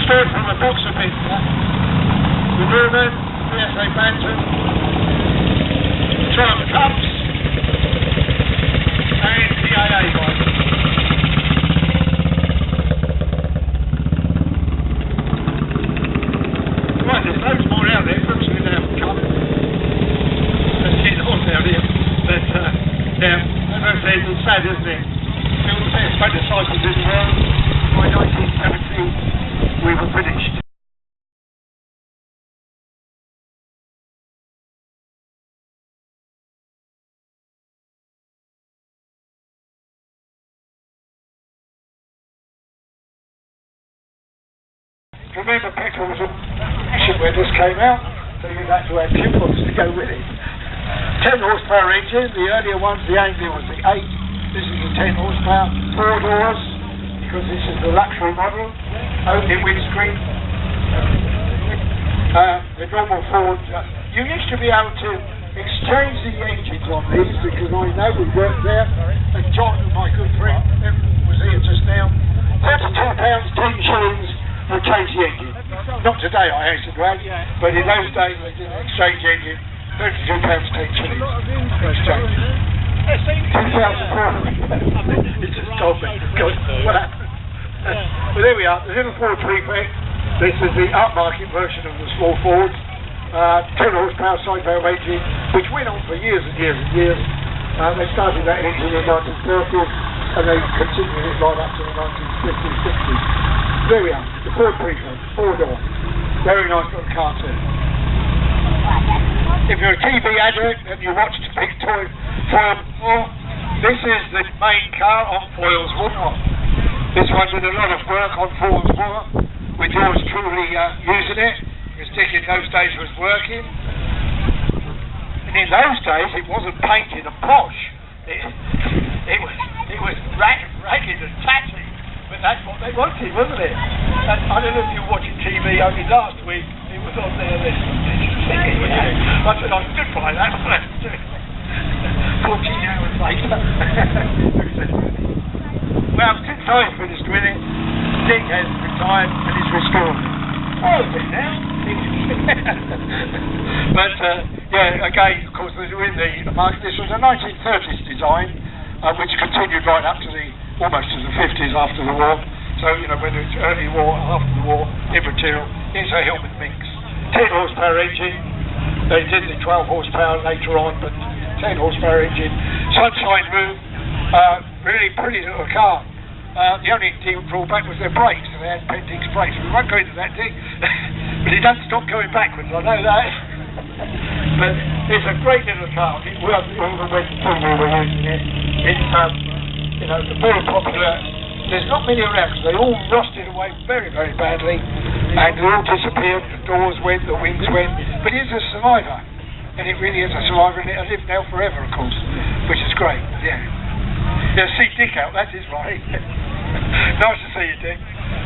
Sport from the boxer pit. The Newman, PSA Bantam, Triumph Cups, and the AA bike. Right, there's loads more out there. Fortunately, they haven't come. There's 10 on down here. But, yeah, as I said, it's sad, isn't it? People say it's motorcycles in the world. By 1970, we were finished. Remember, petrol was a mission when this came out, so you had to have fuels to go with it. 10 horsepower engine, the earlier ones, the Anglia was the 8, this is the 10 horsepower, 4 doors, because this is the luxury model, opening windscreen. The normal Ford, you used to be able to exchange the engines on these, because I know we worked there, and John, my good friend, was here just now, £32, 10 shillings, would change the engine. Not today, I hasten to add, but in those days they did an exchange engine, £32, 10 shillings exchange. 2,400. It just told me. God, what happened? Well, there we are, the little Ford Prefect. This is the upmarket version of the small Fords. 10 horsepower side-valve engine, which went on for years and years and years. They started that engine in the 1930s, and they continued it right up to the 1950s, 60s. There we are, the Ford Prefect, 4-door. Very nice little car too. If you're a TV addict and you watch the big toy Foil, this is the main car on Foyle's War. This one did a lot of work on Foyle's War, with yours truly using it, because Dick in those days was working. And in those days it wasn't painted and posh. It was ragged and tatty. But that's what they wanted, wasn't it? And I don't know if you were watching TV only last week, it was on there this. I said, I stood by that. 14 hours later. Well, since I finished with it, Dick has retired and is restored. Oh, is it now? But, yeah, again, of course, we were in the market. This was a 1930s design, which continued right up to almost to the 50s after the war. So, you know, whether it's early war or after the war, in material, it's a Hillman mix. 10 horsepower engine. They did the 12 horsepower later on, but 10 horsepower engine. Sunshine roof. Really pretty little car. The only drawback was their brakes, and they had Pentix brakes. We won't go into that, Dick. But it doesn't stop going backwards, I know that. But it's a great little car. It worked even when we were using it. It's, you know, very popular. There's not many around because they all rusted away very, very badly, and they all disappeared. The doors went, the wings went. But it's a survivor, and it really is a survivor, and it'll live now forever, of course, which is great. Yeah. Yeah, see Dick out. That is right. Nice to see you, Dick.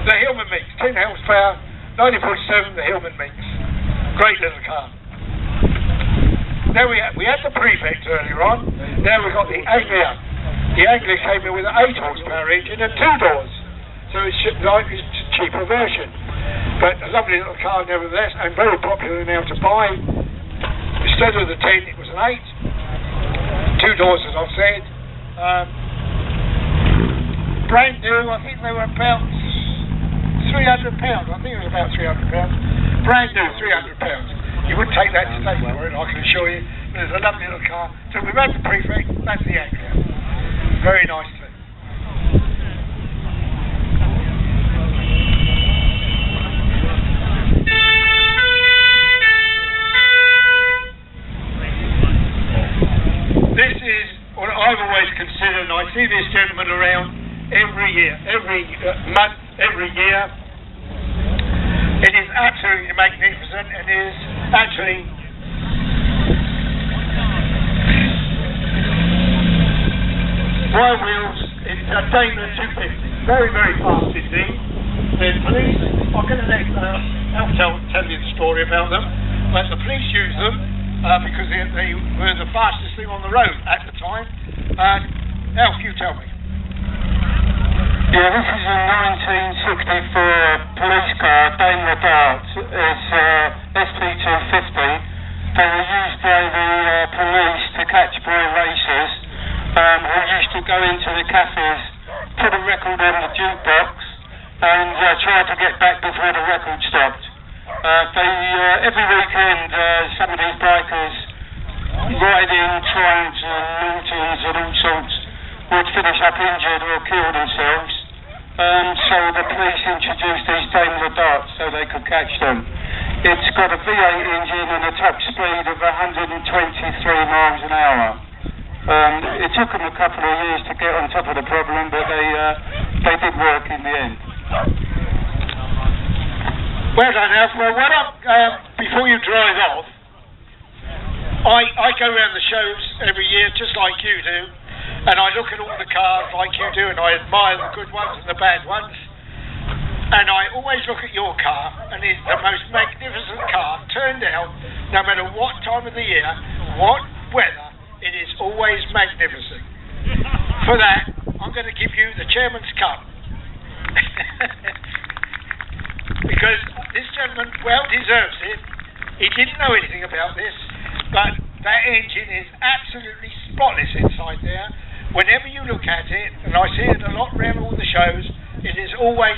The Hillman mix, 10 horsepower, 1947. The Hillman mix, great little car. Now we had the Prefect earlier on. Now we've got the Anglia. The Anglia came in with an 8 horsepower engine and 2 doors, so it's a cheaper version, but a lovely little car nevertheless, and very popular now to buy. Instead of the 10, it was an 8, 2 doors as I've said. Brand new, I think they were about £300. I think it was about £300. Brand new, £300. You wouldn't take that today for it, I can assure you. But it's a lovely little car. So we've had the Prefect, that's the Anglia. Very nice too. This is what I've always considered, and I see this gentleman around every year, every month, every year. It is absolutely magnificent, and it is actually wide wheels. It's a Daimler 250. Very, very fast indeed. The police, I'm going to let Alf tell you the story about them, but the police use them because they were the fastest thing on the road at the time. Alf, you tell me. Yeah, this is a 1964 police car, Daimler Dart. It's SP250. They were used by the police to catch boy racers who used to go into the cafes, put a record on the jukebox and try to get back before the record stopped. Every weekend some of these bikers riding Triumphs and Miltons and all sorts would finish up injured or kill themselves. So the police introduced these Daimler Darts so they could catch them. It's got a V8 engine and a top speed of 123 miles an hour. It took them a couple of years to get on top of the problem, but they did work in the end. Well done, Alf. Well, before you drive off, I go around the shows every year just like you do, and I look at all the cars like you do, and I admire the good ones and the bad ones, and I always look at your car, and it's the most magnificent car, turned out, no matter what time of the year, what weather, it is always magnificent. For that, I'm going to give you the Chairman's Cup. Because this gentleman well deserves it. He didn't know anything about this, but that engine is absolutely spotless inside there. Whenever you look at it, and I see it a lot around all the shows, it is always...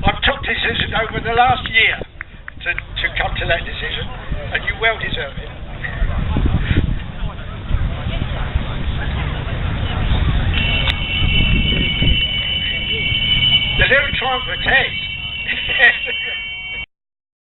I've took decision over the last year to come to that decision, and you well deserve it. The little Triumph for Ted.